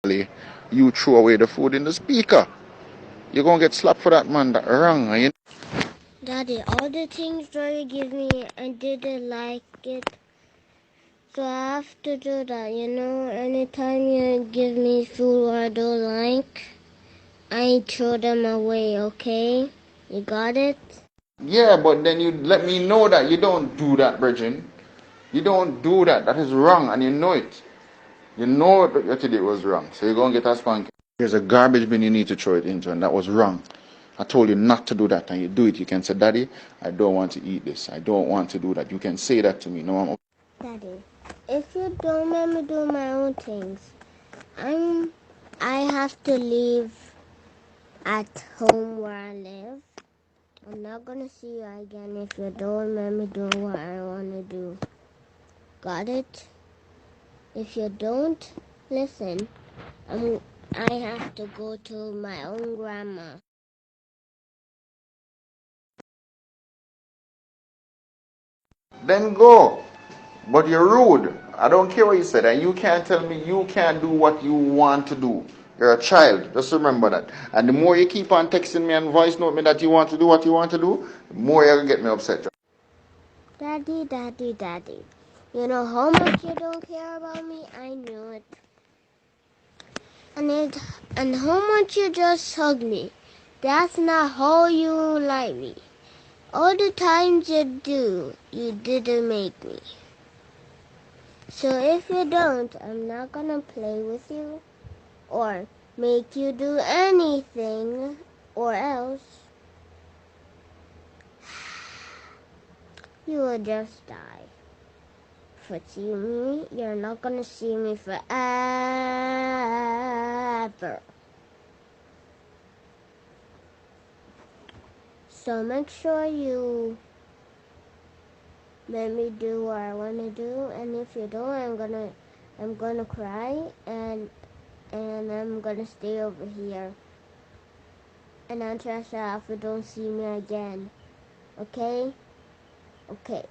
accidentally you throw away the food in the speaker. You're gonna get slapped for that, man. That wrong. You Daddy, all the things that you give me, I didn't like it. So I have to do that, Anytime you give me food I don't like, I throw them away, okay? You got it? Yeah, but then you let me know that you don't do that, Bridget. You don't do that. That is wrong, and you know it. You know that what you did was wrong. So you're going to get a spanking. There's a garbage bin you need to throw it into, and that was wrong. I told you not to do that, and you do it. You can say, Daddy, I don't want to eat this. I don't want to do that. You can say that to me. No, I'm okay. Daddy, if you don't let me do my own things, I have to leave at home where I live. I'm not gonna see you again if you don't let me do what I wanna do. Got it? If you don't listen, I have to go to my own grandma. Then go. But you're rude. I don't care what you said. And you can't tell me you can't do what you want to do. You're a child. Just remember that. And the more you keep on texting me and voice note me that you want to do what you want to do, the more you're going to get me upset. Daddy, Daddy, Daddy. You know how much you don't care about me? I knew it. And how much you just hug me? That's not how you like me. All the times you didn't make me. So if you don't, I'm not gonna play with you or make you do anything, or else you will just die. For see me, you're not gonna see me forever. So make sure you let me do what I wanna do, and if you don't, I'm gonna cry and I'm gonna stay over here. And I'll trash out if you don't see me again. Okay? Okay.